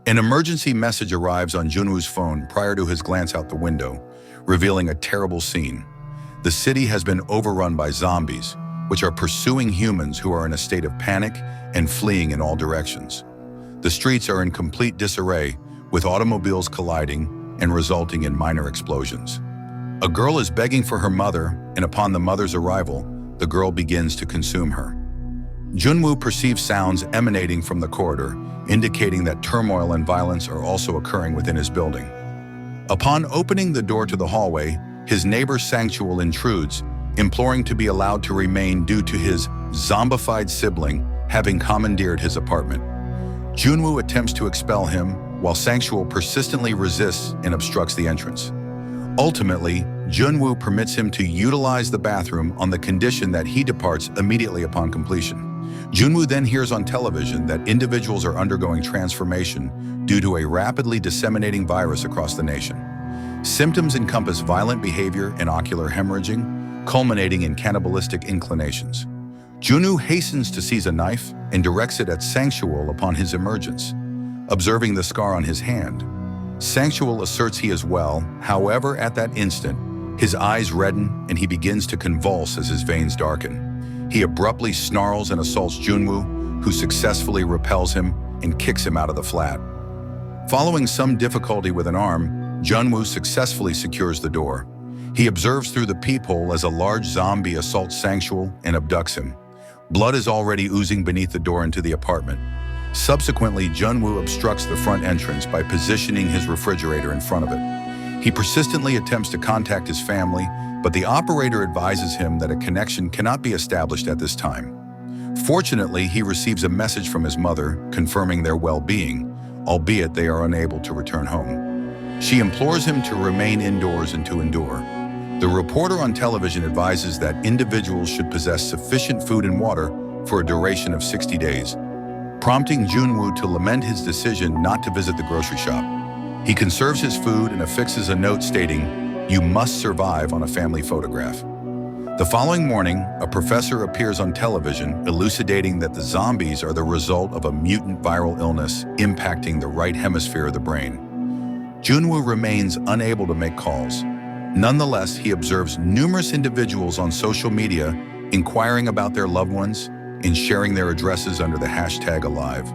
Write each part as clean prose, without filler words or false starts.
An emergency message arrives on Junwoo's phone prior to his glance out the window, revealing a terrible scene. The city has been overrun by zombies, which are pursuing humans who are in a state of panic and fleeing in all directions. The streets are in complete disarray, with automobiles colliding and resulting in minor explosions. A girl is begging for her mother, and upon the mother's arrival, the girl begins to consume her. Junwoo perceives sounds emanating from the corridor, indicating that turmoil and violence are also occurring within his building. Upon opening the door to the hallway, his neighbor Sanctual intrudes, imploring to be allowed to remain due to his zombified sibling having commandeered his apartment. Junwoo attempts to expel him, while Sanctual persistently resists and obstructs the entrance. Ultimately, Junwoo permits him to utilize the bathroom on the condition that he departs immediately upon completion. Junwoo then hears on television that individuals are undergoing transformation due to a rapidly disseminating virus across the nation. Symptoms encompass violent behavior and ocular hemorrhaging, culminating in cannibalistic inclinations. Junwoo hastens to seize a knife and directs it at Sanctual upon his emergence. Observing the scar on his hand, Sanctual asserts he is well. However, at that instant, his eyes redden and he begins to convulse as his veins darken. He abruptly snarls and assaults Junwoo, who successfully repels him and kicks him out of the flat. Following some difficulty with an arm, Junwoo successfully secures the door. He observes through the peephole as a large zombie assaults Sanctual and abducts him. Blood is already oozing beneath the door into the apartment. Subsequently, Junwoo obstructs the front entrance by positioning his refrigerator in front of it. He persistently attempts to contact his family, but the operator advises him that a connection cannot be established at this time. Fortunately, he receives a message from his mother confirming their well-being, albeit they are unable to return home. She implores him to remain indoors and to endure. The reporter on television advises that individuals should possess sufficient food and water for a duration of 60 days, prompting Junwoo to lament his decision not to visit the grocery shop. He conserves his food and affixes a note stating, "You must survive," on a family photograph. The following morning, a professor appears on television elucidating that the zombies are the result of a mutant viral illness impacting the right hemisphere of the brain. Junwoo remains unable to make calls. Nonetheless, he observes numerous individuals on social media inquiring about their loved ones and sharing their addresses under the hashtag #Alive.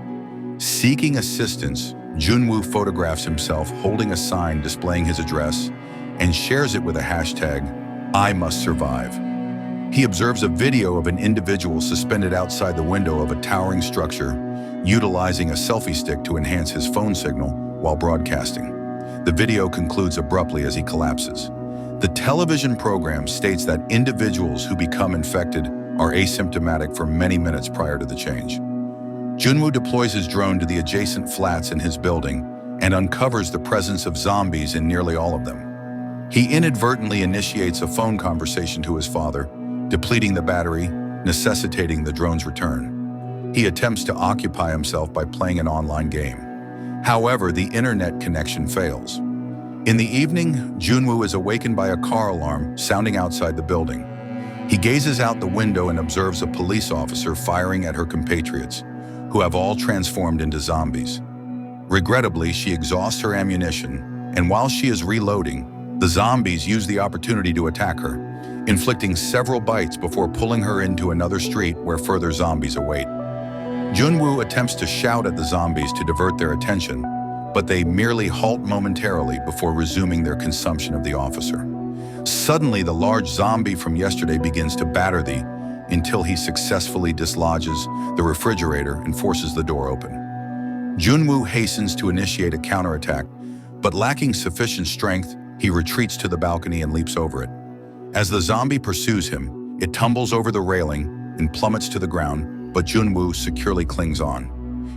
Seeking assistance, Junwoo photographs himself holding a sign displaying his address and shares it with a hashtag #IMustSurvive. He observes a video of an individual suspended outside the window of a towering structure, utilizing a selfie stick to enhance his phone signal while broadcasting. The video concludes abruptly as he collapses. The television program states that individuals who become infected are asymptomatic for many minutes prior to the change. Junwoo deploys his drone to the adjacent flats in his building and uncovers the presence of zombies in nearly all of them. He inadvertently initiates a phone conversation to his father, depleting the battery, necessitating the drone's return. He attempts to occupy himself by playing an online game. However, the internet connection fails. In the evening, Junwoo is awakened by a car alarm sounding outside the building. He gazes out the window and observes a police officer firing at her compatriots, who have all transformed into zombies. Regrettably, she exhausts her ammunition, and while she is reloading, the zombies use the opportunity to attack her, inflicting several bites before pulling her into another street where further zombies await. Junwoo attempts to shout at the zombies to divert their attention, but they merely halt momentarily before resuming their consumption of the officer. Suddenly, the large zombie from yesterday begins to batter thee until he successfully dislodges the refrigerator and forces the door open. Junwoo hastens to initiate a counterattack, but lacking sufficient strength, he retreats to the balcony and leaps over it. As the zombie pursues him, it tumbles over the railing and plummets to the ground, but Junwoo securely clings on.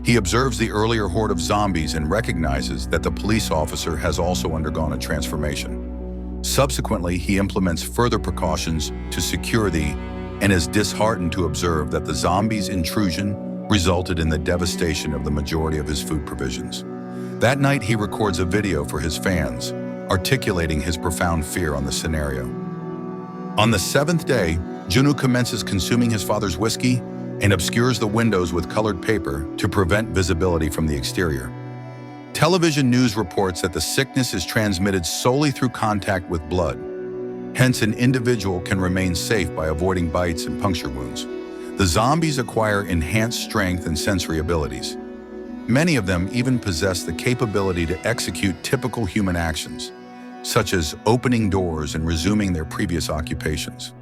He observes the earlier horde of zombies and recognizes that the police officer has also undergone a transformation. Subsequently, he implements further precautions to secure thee and is disheartened to observe that the zombies' intrusion resulted in the devastation of the majority of his food provisions. That night, he records a video for his fans, articulating his profound fear on the scenario. On the 7th day, Junwoo commences consuming his father's whiskey and obscures the windows with colored paper to prevent visibility from the exterior. Television news reports that the sickness is transmitted solely through contact with blood. Hence, an individual can remain safe by avoiding bites and puncture wounds. The zombies acquire enhanced strength and sensory abilities. Many of them even possess the capability to execute typical human actions, such as opening doors and resuming their previous occupations.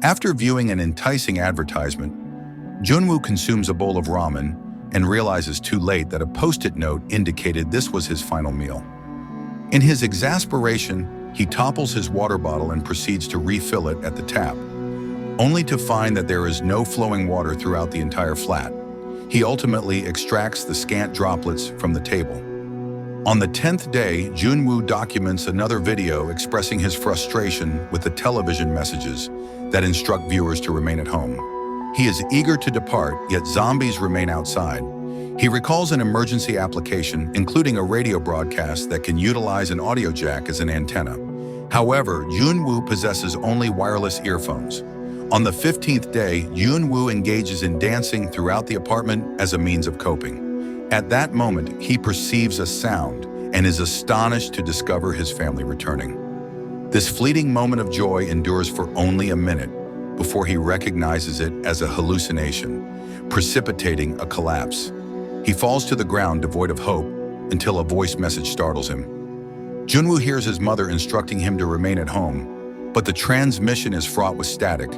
After viewing an enticing advertisement, Junwoo consumes a bowl of ramen and realizes too late that a post-it note indicated this was his final meal. In his exasperation, he topples his water bottle and proceeds to refill it at the tap, only to find that there is no flowing water throughout the entire flat. He ultimately extracts the scant droplets from the table. On the 10th day, Junwoo documents another video expressing his frustration with the television messages that instruct viewers to remain at home. He is eager to depart, yet zombies remain outside. He recalls an emergency application, including a radio broadcast that can utilize an audio jack as an antenna. However, Junwoo possesses only wireless earphones. On the 15th day, Junwoo engages in dancing throughout the apartment as a means of coping. At that moment, he perceives a sound and is astonished to discover his family returning. This fleeting moment of joy endures for only a minute before he recognizes it as a hallucination, precipitating a collapse. He falls to the ground devoid of hope until a voice message startles him. Junwoo hears his mother instructing him to remain at home, but the transmission is fraught with static,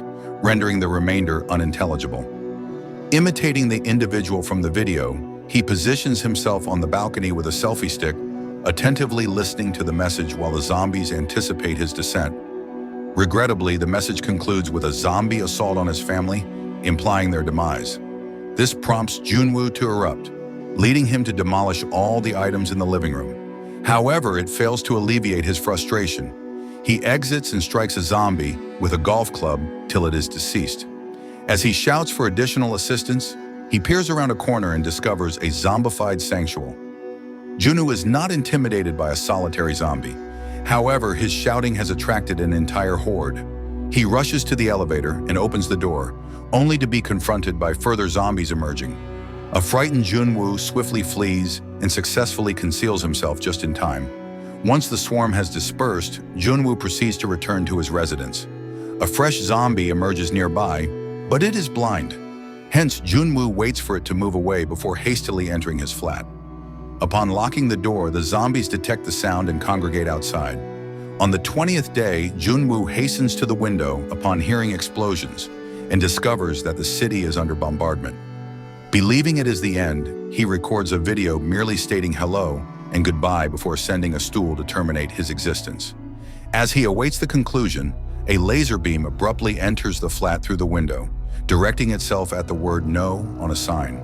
rendering the remainder unintelligible. Imitating the individual from the video, he positions himself on the balcony with a selfie stick, attentively listening to the message while the zombies anticipate his descent. Regrettably, the message concludes with a zombie assault on his family, implying their demise. This prompts Junwoo to erupt, leading him to demolish all the items in the living room. However, it fails to alleviate his frustration. He exits and strikes a zombie with a golf club till it is deceased. As he shouts for additional assistance, he peers around a corner and discovers a zombified sanctuary. Junwoo is not intimidated by a solitary zombie. However, his shouting has attracted an entire horde. He rushes to the elevator and opens the door, only to be confronted by further zombies emerging. A frightened Junwoo swiftly flees and successfully conceals himself just in time. Once the swarm has dispersed, Junwoo proceeds to return to his residence. A fresh zombie emerges nearby, but it is blind. Hence, Junwoo waits for it to move away before hastily entering his flat. Upon locking the door, the zombies detect the sound and congregate outside. On the 20th day, Junwoo hastens to the window upon hearing explosions and discovers that the city is under bombardment. Believing it is the end, he records a video merely stating hello and goodbye before sending a stool to terminate his existence. As he awaits the conclusion, a laser beam abruptly enters the flat through the window, directing itself at the word no on a sign.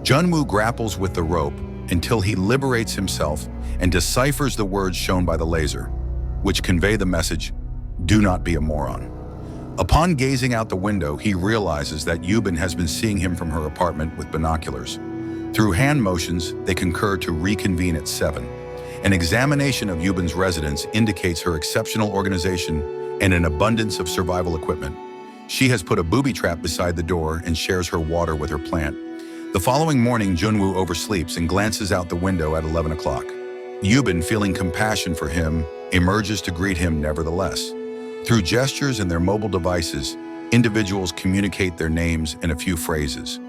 Junwoo grapples with the rope until he liberates himself and deciphers the words shown by the laser, which convey the message, "Do not be a moron." Upon gazing out the window, he realizes that Yubin has been seeing him from her apartment with binoculars. Through hand motions, they concur to reconvene at 7. An examination of Yubin's residence indicates her exceptional organization and an abundance of survival equipment. She has put a booby trap beside the door and shares her water with her plant. The following morning, Junwoo oversleeps and glances out the window at 11 o'clock. Yubin, feeling compassion for him, emerges to greet him nevertheless. Through gestures and their mobile devices, individuals communicate their names in a few phrases.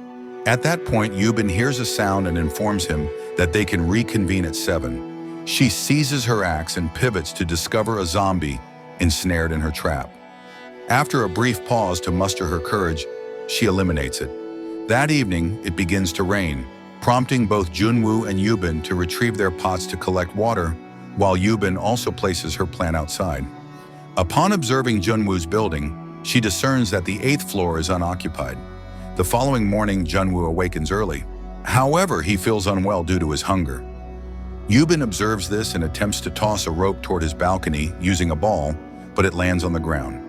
At that point, Yubin hears a sound and informs him that they can reconvene at 7. She seizes her axe and pivots to discover a zombie ensnared in her trap. After a brief pause to muster her courage, she eliminates it. That evening, it begins to rain, prompting both Junwoo and Yubin to retrieve their pots to collect water, while Yubin also places her plant outside. Upon observing Junwoo's building, she discerns that the 8th floor is unoccupied. The following morning, Junwoo awakens early. However, he feels unwell due to his hunger. Yubin observes this and attempts to toss a rope toward his balcony using a ball, but it lands on the ground.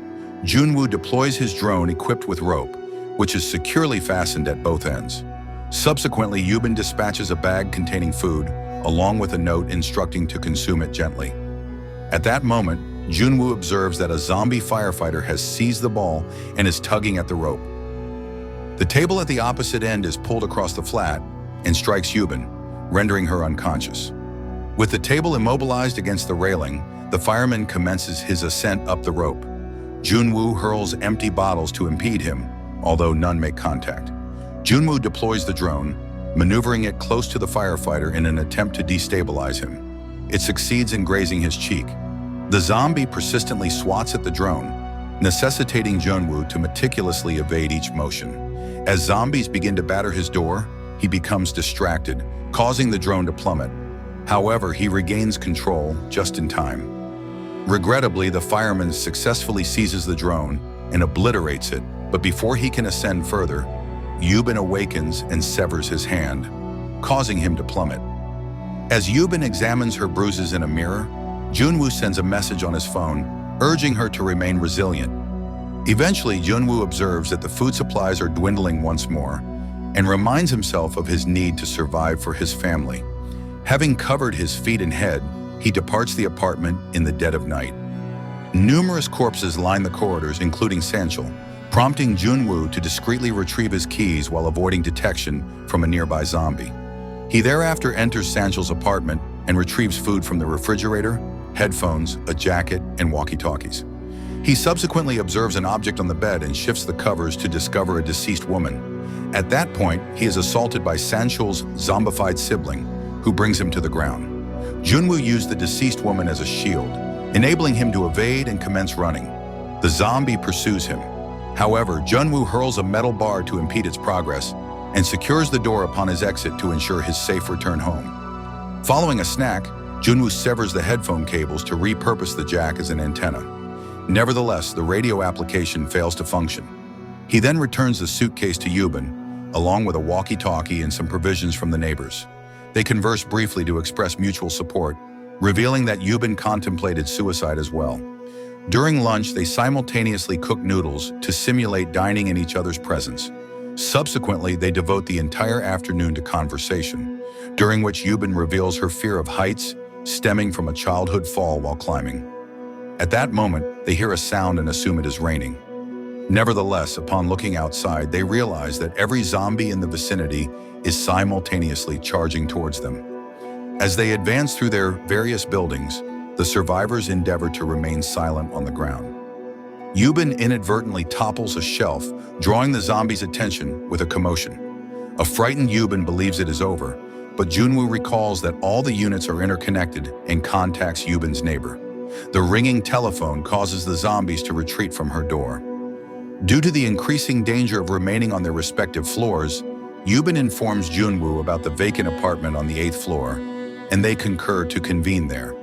Junwoo deploys his drone equipped with rope, which is securely fastened at both ends. Subsequently, Yubin dispatches a bag containing food, along with a note instructing to consume it gently. At that moment, Junwoo observes that a zombie firefighter has seized the ball and is tugging at the rope. The table at the opposite end is pulled across the flat and strikes Yubin, rendering her unconscious. With the table immobilized against the railing, the fireman commences his ascent up the rope. Junwoo hurls empty bottles to impede him, although none make contact. Junwoo deploys the drone, maneuvering it close to the firefighter in an attempt to destabilize him. It succeeds in grazing his cheek. The zombie persistently swats at the drone, necessitating Junwoo to meticulously evade each motion. As zombies begin to batter his door, he becomes distracted, causing the drone to plummet. However, he regains control just in time. Regrettably, the fireman successfully seizes the drone and obliterates it, but before he can ascend further, Yubin awakens and severs his hand, causing him to plummet. As Yubin examines her bruises in a mirror, Junwoo sends a message on his phone, urging her to remain resilient. Eventually, Junwoo observes that the food supplies are dwindling once more and reminds himself of his need to survive for his family. Having covered his feet and head, he departs the apartment in the dead of night. Numerous corpses line the corridors, including Sanchul, prompting Junwoo to discreetly retrieve his keys while avoiding detection from a nearby zombie. He thereafter enters Sanchul's apartment and retrieves food from the refrigerator, headphones, a jacket, and walkie-talkies. He subsequently observes an object on the bed and shifts the covers to discover a deceased woman. At that point, he is assaulted by Sanchul's zombified sibling, who brings him to the ground. Junwoo used the deceased woman as a shield, enabling him to evade and commence running. The zombie pursues him. However, Junwoo hurls a metal bar to impede its progress and secures the door upon his exit to ensure his safe return home. Following a snack, Junwoo severs the headphone cables to repurpose the jack as an antenna. Nevertheless, the radio application fails to function. He then returns the suitcase to Yubin, along with a walkie-talkie and some provisions from the neighbors. They converse briefly to express mutual support, revealing that Yubin contemplated suicide as well. During lunch, they simultaneously cook noodles to simulate dining in each other's presence. Subsequently, they devote the entire afternoon to conversation, during which Yubin reveals her fear of heights, stemming from a childhood fall while climbing. At that moment, they hear a sound and assume it is raining. Nevertheless, upon looking outside, they realize that every zombie in the vicinity is simultaneously charging towards them. As they advance through their various buildings, the survivors endeavor to remain silent on the ground. Yubin inadvertently topples a shelf, drawing the zombies' attention with a commotion. A frightened Yubin believes it is over, but Junwoo recalls that all the units are interconnected and contacts Yubin's neighbor. The ringing telephone causes the zombies to retreat from her door. Due to the increasing danger of remaining on their respective floors, Yubin informs Junwoo about the vacant apartment on the 8th floor, and they concur to convene there.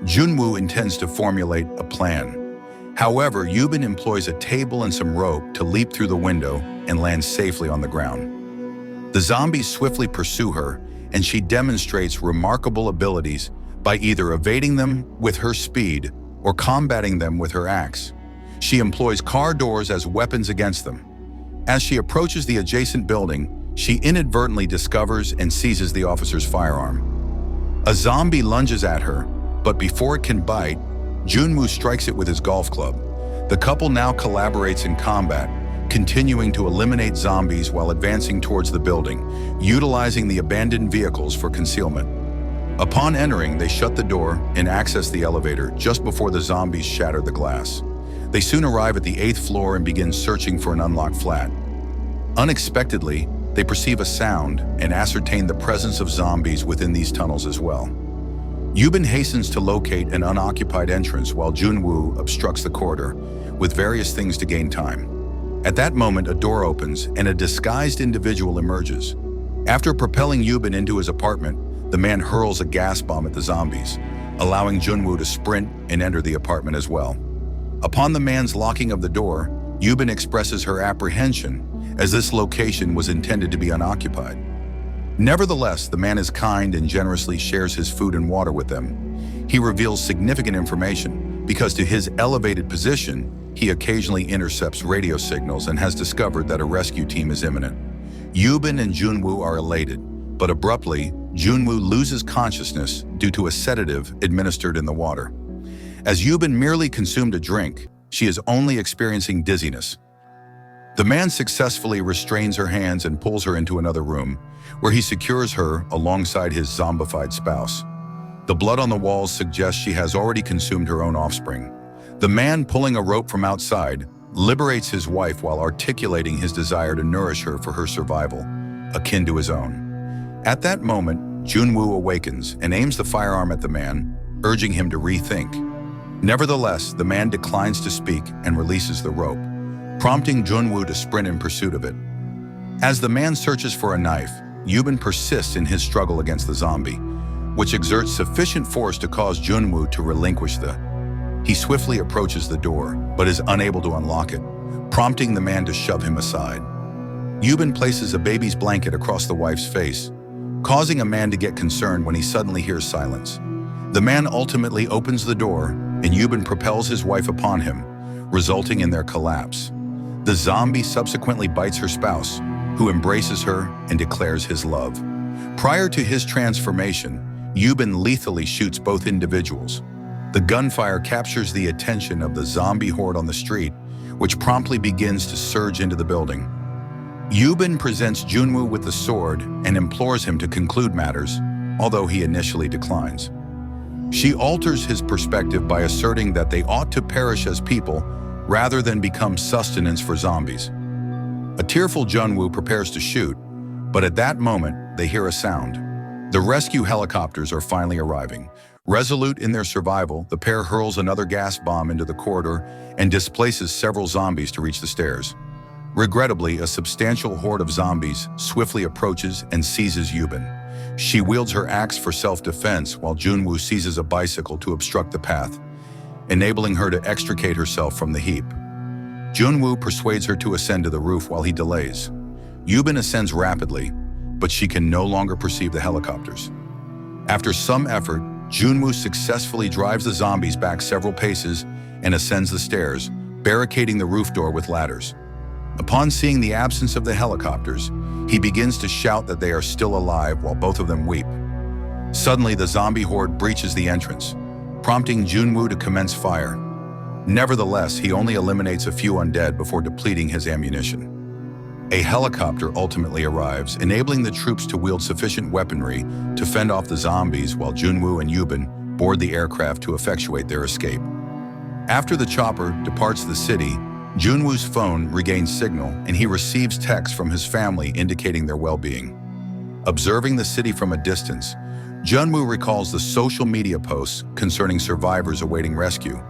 Junwoo intends to formulate a plan. However, Yubin employs a table and some rope to leap through the window and land safely on the ground. The zombies swiftly pursue her, and she demonstrates remarkable abilities by either evading them with her speed or combating them with her axe. She employs car doors as weapons against them. As she approaches the adjacent building, she inadvertently discovers and seizes the officer's firearm. A zombie lunges at her, but before it can bite, Junwoo strikes it with his golf club. The couple now collaborates in combat, continuing to eliminate zombies while advancing towards the building, utilizing the abandoned vehicles for concealment. Upon entering, they shut the door and access the elevator just before the zombies shatter the glass. They soon arrive at the 8th floor and begin searching for an unlocked flat. Unexpectedly, they perceive a sound and ascertain the presence of zombies within these tunnels as well. Yubin hastens to locate an unoccupied entrance while Junwoo obstructs the corridor with various things to gain time. At that moment, a door opens and a disguised individual emerges. After propelling Yubin into his apartment, the man hurls a gas bomb at the zombies, allowing Junwoo to sprint and enter the apartment as well. Upon the man's locking of the door, Yubin expresses her apprehension as this location was intended to be unoccupied. Nevertheless, the man is kind and generously shares his food and water with them. He reveals significant information because to his elevated position, he occasionally intercepts radio signals and has discovered that a rescue team is imminent. Yubin and Junwoo are elated, but abruptly, Junwoo loses consciousness due to a sedative administered in the water. As Yubin merely consumed a drink, she is only experiencing dizziness. The man successfully restrains her hands and pulls her into another room, where he secures her alongside his zombified spouse. The blood on the walls suggests she has already consumed her own offspring. The man pulling a rope from outside liberates his wife while articulating his desire to nourish her for her survival, akin to his own. At that moment, Junwoo awakens and aims the firearm at the man, urging him to rethink. Nevertheless, the man declines to speak and releases the rope, prompting Junwoo to sprint in pursuit of it. As the man searches for a knife, Yubin persists in his struggle against the zombie, which exerts sufficient force to cause Junwoo to relinquish He swiftly approaches the door, but is unable to unlock it, prompting the man to shove him aside. Yubin places a baby's blanket across the wife's face, causing a man to get concerned when he suddenly hears silence. The man ultimately opens the door, and Yubin propels his wife upon him, resulting in their collapse. The zombie subsequently bites her spouse, who embraces her and declares his love. Prior to his transformation, Yubin lethally shoots both individuals. The gunfire captures the attention of the zombie horde on the street, which promptly begins to surge into the building. Yubin presents Junwoo with the sword and implores him to conclude matters, although he initially declines. She alters his perspective by asserting that they ought to perish as people rather than become sustenance for zombies. A tearful Junwoo prepares to shoot, but at that moment, they hear a sound. The rescue helicopters are finally arriving. Resolute in their survival, the pair hurls another gas bomb into the corridor and displaces several zombies to reach the stairs. Regrettably, a substantial horde of zombies swiftly approaches and seizes Yubin. She wields her axe for self-defense while Junwoo seizes a bicycle to obstruct the path, enabling her to extricate herself from the heap. Junwoo persuades her to ascend to the roof while he delays. Yubin ascends rapidly, but she can no longer perceive the helicopters. After some effort, Junwoo successfully drives the zombies back several paces and ascends the stairs, barricading the roof door with ladders. Upon seeing the absence of the helicopters, he begins to shout that they are still alive while both of them weep. Suddenly, the zombie horde breaches the entrance, prompting Junwoo to commence fire. Nevertheless, he only eliminates a few undead before depleting his ammunition. A helicopter ultimately arrives, enabling the troops to wield sufficient weaponry to fend off the zombies while Junwoo and Yubin board the aircraft to effectuate their escape. After the chopper departs the city, Junwoo's phone regains signal and he receives texts from his family indicating their well-being. Observing the city from a distance, Junwoo recalls the social media posts concerning survivors awaiting rescue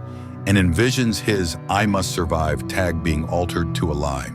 and envisions his "I must survive" tag being altered to a lie.